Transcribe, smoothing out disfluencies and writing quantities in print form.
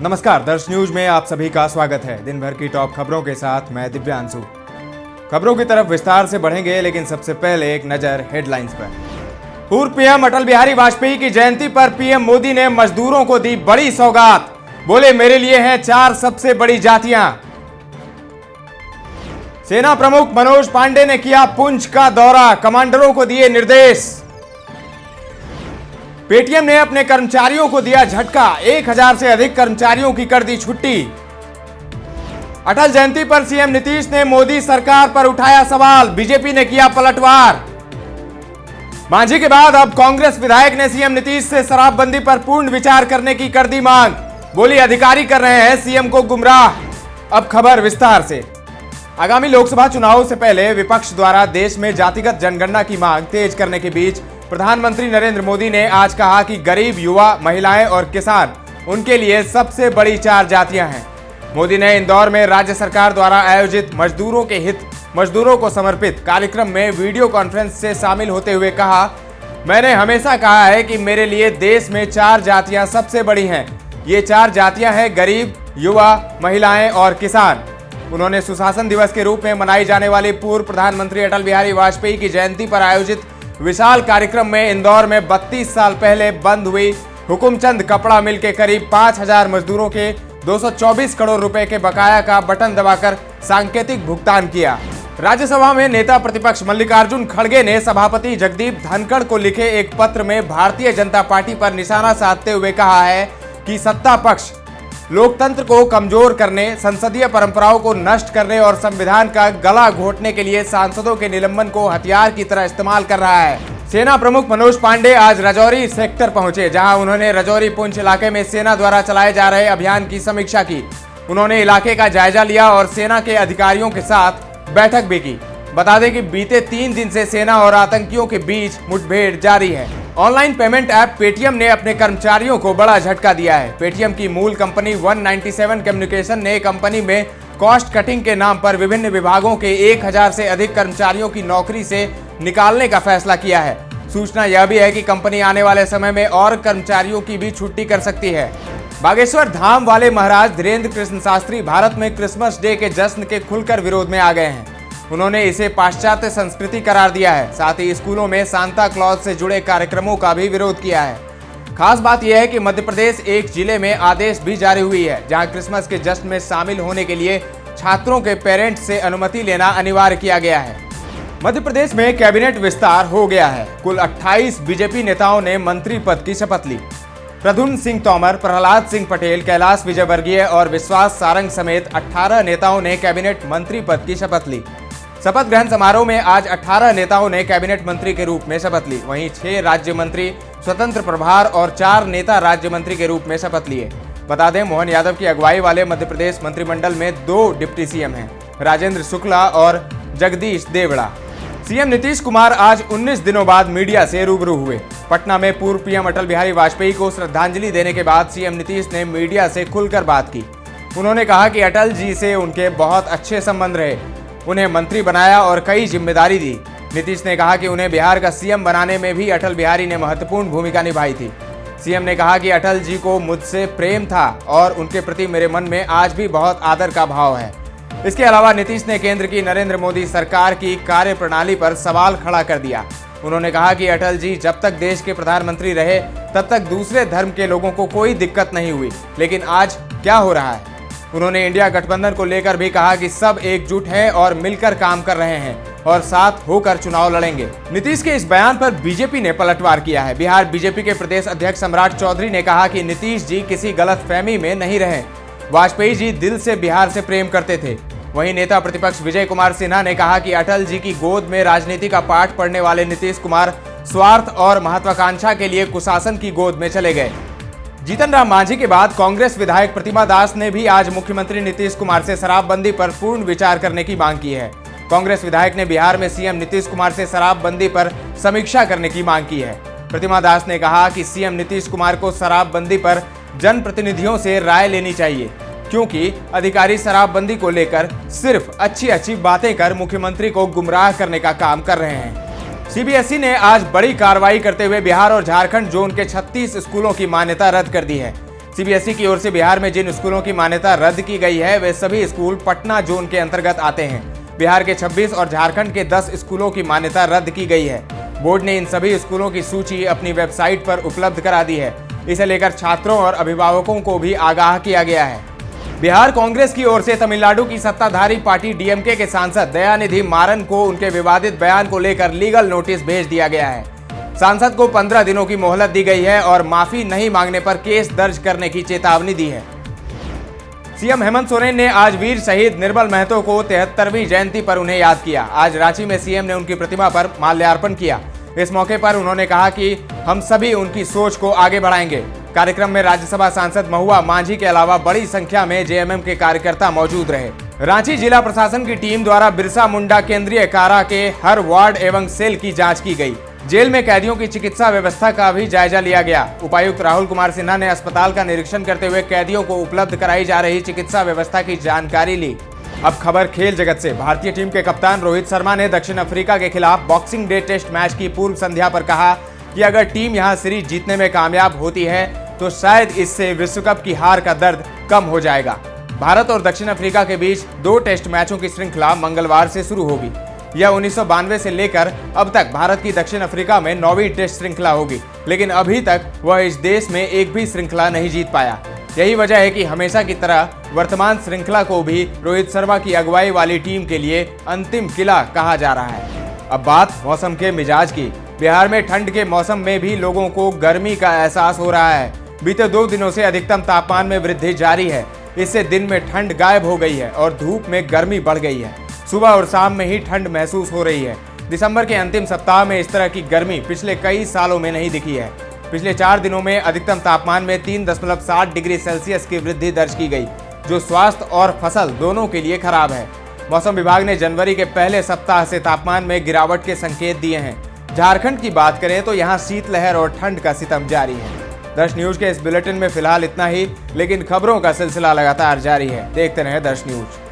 नमस्कार, दर्श न्यूज में आप सभी का स्वागत है। दिन भर की टॉप खबरों के साथ मैं दिव्यांशु। खबरों की तरफ विस्तार से बढ़ेंगे, लेकिन सबसे पहले एक नजर हेडलाइंस पर। पूर्व पीएम अटल बिहारी वाजपेयी की जयंती पर पीएम मोदी ने मजदूरों को दी बड़ी सौगात। बोले, मेरे लिए हैं 4 सबसे बड़ी जातियां। सेना प्रमुख मनोज पांडे ने किया पुंछ का दौरा, कमांडरों को दिए निर्देश। पेटीएम ने अपने कर्मचारियों को दिया झटका, 1000 से अधिक कर्मचारियों की कर दी छुट्टी। अटल जयंती पर सीएम नीतीश ने मोदी सरकार पर उठाया सवाल, बीजेपी ने किया पलटवार। मांझी के बाद अब कांग्रेस विधायक ने सीएम नीतीश से शराबबंदी पर पूर्ण विचार करने की कर दी मांग। बोली, अधिकारी कर रहे हैं सीएम को गुमराह। अब खबर विस्तार से। आगामी लोकसभा चुनावों से पहले विपक्ष द्वारा देश में जातिगत जनगणना की मांग तेज करने के बीच प्रधानमंत्री नरेंद्र मोदी ने आज कहा कि गरीब, युवा, महिलाएं और किसान उनके लिए सबसे बड़ी 4 जातियां हैं। मोदी ने इंदौर में राज्य सरकार द्वारा आयोजित मजदूरों के हित, मजदूरों को समर्पित कार्यक्रम में वीडियो कॉन्फ्रेंस से शामिल होते हुए कहा, मैंने हमेशा कहा है कि मेरे लिए देश में 4 जातियां सबसे बड़ी हैं। ये 4 जातियां हैं गरीब, युवा, महिलाएं और किसान। उन्होंने सुशासन दिवस के रूप में मनाई जाने वाली पूर्व प्रधानमंत्री अटल बिहारी वाजपेयी की जयंती पर आयोजित विशाल कार्यक्रम में इंदौर में 32 साल पहले बंद हुई हुकुमचंद कपड़ा मिल के करीब 5000 मजदूरों के 224 करोड़ रुपए के बकाया का बटन दबाकर सांकेतिक भुगतान किया। राज्यसभा में नेता प्रतिपक्ष मल्लिकार्जुन खड़गे ने सभापति जगदीप धनखड़ को लिखे एक पत्र में भारतीय जनता पार्टी पर निशाना साधते हुए कहा है कि सत्ता पक्ष लोकतंत्र को कमजोर करने, संसदीय परंपराओं को नष्ट करने और संविधान का गला घोटने के लिए सांसदों के निलंबन को हथियार की तरह इस्तेमाल कर रहा है। सेना प्रमुख मनोज पांडे आज राजौरी सेक्टर पहुंचे, जहां उन्होंने राजौरी पुंछ इलाके में सेना द्वारा चलाए जा रहे अभियान की समीक्षा की। उन्होंने इलाके का जायजा लिया और सेना के अधिकारियों के साथ बैठक भी की। बता दें कि बीते 3 दिन से सेना और आतंकियों के बीच मुठभेड़ जारी है। ऑनलाइन पेमेंट ऐप पेटीएम ने अपने कर्मचारियों को बड़ा झटका दिया है। पेटीएम की मूल कंपनी 197 कम्युनिकेशन ने कंपनी में कॉस्ट कटिंग के नाम पर विभिन्न विभागों के 1000 से अधिक कर्मचारियों की नौकरी से निकालने का फैसला किया है। सूचना यह भी है कि कंपनी आने वाले समय में और कर्मचारियों की भी छुट्टी कर सकती है। बागेश्वर धाम वाले महाराज धीरेन्द्र कृष्ण शास्त्री भारत में क्रिसमस डे के जश्न के खुलकर विरोध में आ गए हैं। उन्होंने इसे पाश्चात्य संस्कृति करार दिया है। साथ ही स्कूलों में सांता क्लॉज से जुड़े कार्यक्रमों का भी विरोध किया है। खास बात यह है कि मध्य प्रदेश एक जिले में आदेश भी जारी हुई है, जहां क्रिसमस के जश्न में शामिल होने के लिए छात्रों के पेरेंट्स से अनुमति लेना अनिवार्य किया गया है। मध्य प्रदेश में कैबिनेट विस्तार हो गया है। कुल 28 बीजेपी नेताओं ने मंत्री पद की शपथ ली। प्रद्युम्न सिंह तोमर, प्रहलाद सिंह पटेल, कैलाश विजयवर्गीय और विश्वास सारंग समेत 18 नेताओं ने कैबिनेट मंत्री पद की शपथ ली। शपथ ग्रहण समारोह में आज 18 नेताओं ने कैबिनेट मंत्री के रूप में शपथ ली। वहीं 6 राज्य मंत्री स्वतंत्र प्रभार और 4 नेता राज्य मंत्री के रूप में शपथ लिए। बता दें, मोहन यादव की अगुवाई वाले मध्य प्रदेश मंत्रिमंडल में 2 डिप्टी सीएम हैं, राजेंद्र शुक्ला और जगदीश देवड़ा। सीएम नीतीश कुमार आज 19 दिनों बाद मीडिया से रूबरू हुए। पटना में पूर्व पीएम अटल बिहारी वाजपेयी को श्रद्धांजलि देने के बाद सीएम नीतीश ने मीडिया से खुलकर बात की। उन्होंने कहा कि अटल जी से उनके बहुत अच्छे संबंध रहे, उन्हें मंत्री बनाया और कई जिम्मेदारी दी। नीतीश ने कहा कि उन्हें बिहार का सीएम बनाने में भी अटल बिहारी ने महत्वपूर्ण भूमिका निभाई थी। सीएम ने कहा कि अटल जी को मुझसे प्रेम था और उनके प्रति मेरे मन में आज भी बहुत आदर का भाव है। इसके अलावा नीतीश ने केंद्र की नरेंद्र मोदी सरकार की कार्यप्रणाली पर सवाल खड़ा कर दिया। उन्होंने कहा कि अटल जी जब तक देश के प्रधानमंत्री रहे तब तक दूसरे धर्म के लोगों को कोई दिक्कत नहीं हुई, लेकिन आज क्या हो रहा है। उन्होंने इंडिया गठबंधन को लेकर भी कहा कि सब एकजुट हैं और मिलकर काम कर रहे हैं और साथ होकर चुनाव लड़ेंगे। नीतीश के इस बयान पर बीजेपी ने पलटवार किया है। बिहार बीजेपी के प्रदेश अध्यक्ष सम्राट चौधरी ने कहा कि नीतीश जी किसी गलतफहमी में नहीं रहे। वाजपेयी जी दिल से बिहार से प्रेम करते थे। वहीं नेता प्रतिपक्ष विजय कुमार सिन्हा ने कहा कि अटल जी की गोद में राजनीति का पाठ पढ़ने वाले नीतीश कुमार स्वार्थ और महत्वाकांक्षा के लिए कुशासन की गोद में चले गए। जीतन राम मांझी के बाद कांग्रेस विधायक प्रतिमा दास ने भी आज मुख्यमंत्री नीतीश कुमार से शराबबंदी पर पूर्ण विचार करने की मांग की है। कांग्रेस विधायक ने बिहार में सीएम नीतीश कुमार से शराबबंदी पर समीक्षा करने की मांग की है। प्रतिमा दास ने कहा कि सीएम नीतीश कुमार को शराबबंदी पर जनप्रतिनिधियों से राय लेनी चाहिए, क्योंकि अधिकारी शराबबंदी को लेकर सिर्फ अच्छी बातें कर मुख्यमंत्री को गुमराह करने का काम कर रहे हैं। सीबीएसई ने आज बड़ी कार्रवाई करते हुए बिहार और झारखंड जोन के 36 स्कूलों की मान्यता रद्द कर दी है। सीबीएसई की ओर से बिहार में जिन स्कूलों की मान्यता रद्द की गई है वे सभी स्कूल पटना जोन के अंतर्गत आते हैं। बिहार के 26 और झारखंड के 10 स्कूलों की मान्यता रद्द की गई है। बोर्ड ने इन सभी स्कूलों की सूची अपनी वेबसाइट पर उपलब्ध करा दी है। इसे लेकर छात्रों और अभिभावकों को भी आगाह किया गया है। बिहार कांग्रेस की ओर से तमिलनाडु की सत्ताधारी पार्टी डीएमके के सांसद दयानिधि मारन को उनके विवादित बयान को लेकर लीगल नोटिस भेज दिया गया है। सांसद को 15 दिनों की मोहलत दी गई है और माफी नहीं मांगने पर केस दर्ज करने की चेतावनी दी है। सीएम हेमंत सोरेन ने आज वीर शहीद निर्मल महतो को 73वीं जयंती पर उन्हें याद किया। आज रांची में सीएम ने उनकी प्रतिमा पर माल्यार्पण किया। इस मौके पर उन्होंने कहा कि हम सभी उनकी सोच को आगे बढ़ाएंगे। कार्यक्रम में राज्यसभा सांसद महुआ मांझी के अलावा बड़ी संख्या में जेएमएम के कार्यकर्ता मौजूद रहे। रांची जिला प्रशासन की टीम द्वारा बिरसा मुंडा केंद्रीय कारा के हर वार्ड एवं सेल की जांच की गई। जेल में कैदियों की चिकित्सा व्यवस्था का भी जायजा लिया गया। उपायुक्त राहुल कुमार सिन्हा ने अस्पताल का निरीक्षण करते हुए कैदियों को उपलब्ध कराई जा रही चिकित्सा व्यवस्था की जानकारी ली। अब खबर खेल जगत से। भारतीय टीम के कप्तान रोहित शर्मा ने दक्षिण अफ्रीका के खिलाफ बॉक्सिंग डे टेस्ट मैच की पूर्व संध्या पर कहा कि अगर टीम यहां सीरीज जीतने में कामयाब होती है तो शायद इससे विश्व कप की हार का दर्द कम हो जाएगा। भारत और दक्षिण अफ्रीका के बीच 2 टेस्ट मैचों की श्रृंखला मंगलवार से शुरू होगी। यह 1992 से लेकर अब तक भारत की दक्षिण अफ्रीका में 9वीं टेस्ट श्रृंखला होगी, लेकिन अभी तक वह इस देश में एक भी श्रृंखला नहीं जीत पाया। यही वजह है कि हमेशा की तरह वर्तमान श्रृंखला को भी रोहित शर्मा की अगुवाई वाली टीम के लिए अंतिम किला कहा जा रहा है। अब बात मौसम के मिजाज की। बिहार में ठंड के मौसम में भी लोगों को गर्मी का एहसास हो रहा है। बीते 2 दिनों से अधिकतम तापमान में वृद्धि जारी है। इससे दिन में ठंड गायब हो गई है और धूप में गर्मी बढ़ गई है। सुबह और शाम में ही ठंड महसूस हो रही है। दिसंबर के अंतिम सप्ताह में इस तरह की गर्मी पिछले कई सालों में नहीं दिखी है। पिछले 4 दिनों में अधिकतम तापमान में 3.7 डिग्री सेल्सियस की वृद्धि दर्ज की गई, जो स्वास्थ्य और फसल दोनों के लिए खराब है। मौसम विभाग ने जनवरी के पहले सप्ताह से तापमान में गिरावट के संकेत दिए हैं। झारखंड की बात करें तो यहाँ शीतलहर और ठंड का सितम जारी है। दर्श न्यूज के इस बुलेटिन में फिलहाल इतना ही, लेकिन खबरों का सिलसिला लगातार जारी है। देखते रहें दर्श न्यूज।